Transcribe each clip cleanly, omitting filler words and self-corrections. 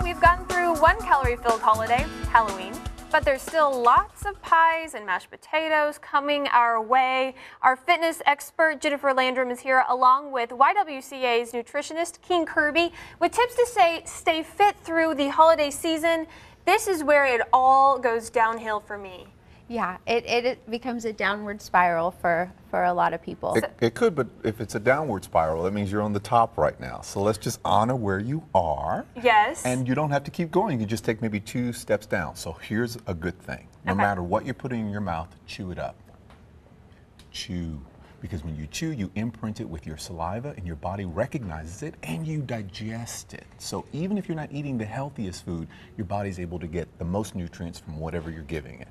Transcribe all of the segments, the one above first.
we've gotten through one calorie-filled holiday, Halloween, but there's still lots of pies and mashed potatoes coming our way. Our fitness expert, Jennifer Landrum, is here along with YWCA's nutritionist, King Kirby, with tips to stay fit through the holiday season. This is where it all goes downhill for me. Yeah, it becomes a downward spiral for a lot of people. It could, but if it's a downward spiral, that means you're on the top right now. So let's just honor where you are. Yes. And you don't have to keep going. You can just take maybe 2 steps down. So here's a good thing. No matter what you're putting in your mouth, chew it up. Chew. Because when you chew, you imprint it with your saliva and your body recognizes it and you digest it. So even if you're not eating the healthiest food, your body's able to get the most nutrients from whatever you're giving it.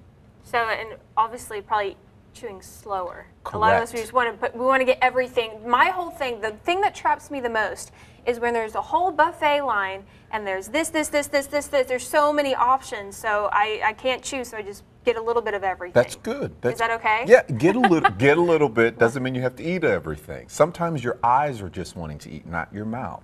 So, and obviously probably chewing slower. Correct. A lot of us, we want to get everything. My whole thing, the thing that traps me the most is when there's a whole buffet line and there's this. There's so many options, so I can't choose, so I just get a little bit of everything. That's good. Is that okay? Yeah, get a little bit. Doesn't mean you have to eat everything. Sometimes your eyes are just wanting to eat, not your mouth.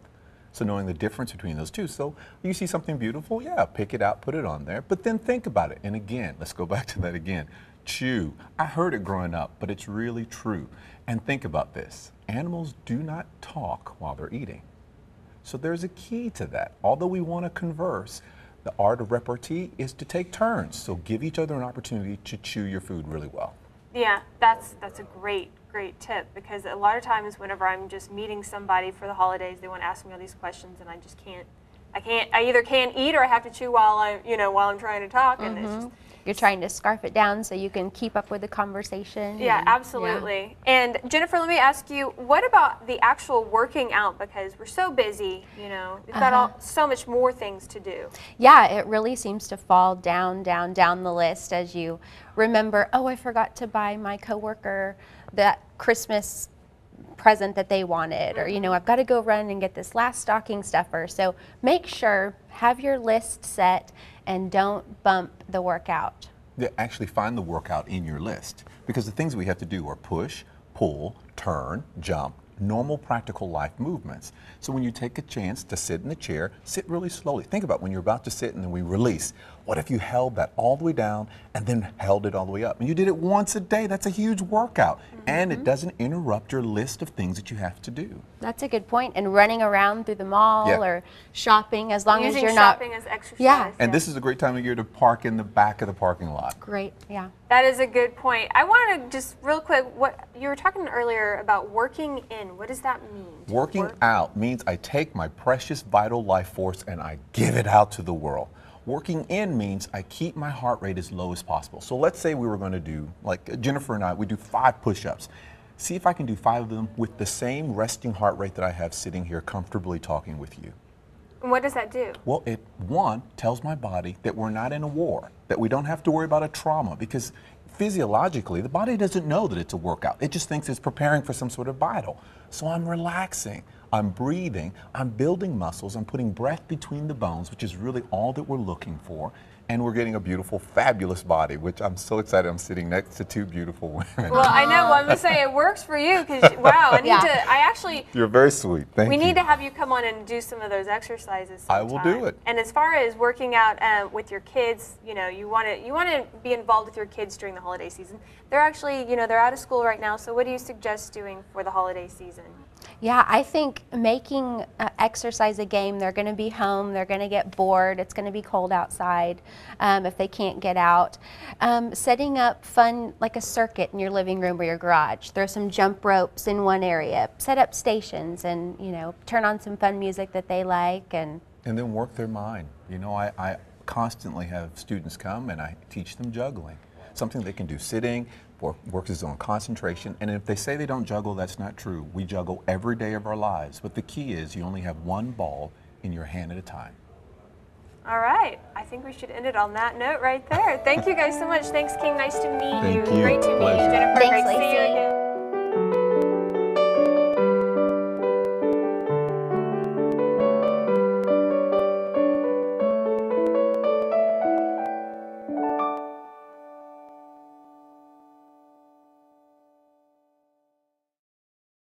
So knowing the difference between those two. So you see something beautiful, yeah, pick it out, put it on there, but then think about it. And again, let's go back to that again. Chew. I heard it growing up, but it's really true. And think about this. Animals do not talk while they're eating. So there's a key to that. Although we want to converse, the art of repartee is to take turns. So give each other an opportunity to chew your food really well. Yeah, that's a great tip, because a lot of times whenever I'm just meeting somebody for the holidays, they want to ask me all these questions and I just can't. I either can't eat or I have to chew while I'm trying to talk, and it's just, you're trying to scarf it down so you can keep up with the conversation. Yeah, absolutely. Yeah. And Jennifer, let me ask you, what about the actual working out? Because we're so busy, we've got so much more things to do. Yeah, it really seems to fall down the list as you remember, oh, I forgot to buy my coworker that Christmas present that they wanted, or I've got to go run and get this last stocking stuffer. So make sure, have your list set and don't bump the workout. Yeah, actually find the workout in your list, because the things we have to do are push, pull, turn, jump, normal practical life movements. So when you take a chance to sit in the chair, sit really slowly. Think about when you're about to sit and then we release. What if you held that all the way down and then held it all the way up? And you did it once a day. That's a huge workout. And it doesn't interrupt your list of things that you have to do. That's a good point. And running around through the mall or shopping, as long as you're not... Using shopping as exercise. Yeah. And this is a great time of year to park in the back of the parking lot. Great, yeah. That is a good point. I want to just real quick, what you were talking earlier about working in. What does that mean? Working out means I take my precious vital life force and I give it out to the world. Working in means I keep my heart rate as low as possible. So let's say we were going to do, like Jennifer and I, we do 5 push-ups. See if I can do 5 of them with the same resting heart rate that I have sitting here comfortably talking with you. And what does that do? Well, it, one, tells my body that we're not in a war, that we don't have to worry about a trauma, because physiologically, the body doesn't know that it's a workout. It just thinks it's preparing for some sort of battle. So I'm relaxing, I'm breathing, I'm building muscles, I'm putting breath between the bones, which is really all that we're looking for. And we're getting a beautiful, fabulous body, which I'm so excited. I'm sitting next to 2 beautiful women. Well, I know. Well, I'm going to say it works for you, because, wow, I actually... You're very sweet. Thank you. We need to have you come on and do some of those exercises sometime. I will do it. And as far as working out with your kids, you want to be involved with your kids during the holiday season. They're actually, they're out of school right now, so what do you suggest doing for the holiday season? Yeah, I think making exercise a game. They're going to be home, they're going to get bored, it's going to be cold outside if they can't get out. Setting up fun, like a circuit in your living room or your garage. Throw some jump ropes in one area, set up stations, and turn on some fun music that they like. And then work their mind. I constantly have students come and I teach them juggling. Something they can do sitting, works on concentration, and if they say they don't juggle, that's not true. We juggle every day of our lives, but the key is you only have one ball in your hand at a time. All right, I think we should end it on that note right there. Thank you guys so much. Thanks, King. Nice to meet you. Thank you. Great to meet you, Jennifer. Thanks, Great to see you Lacey. again.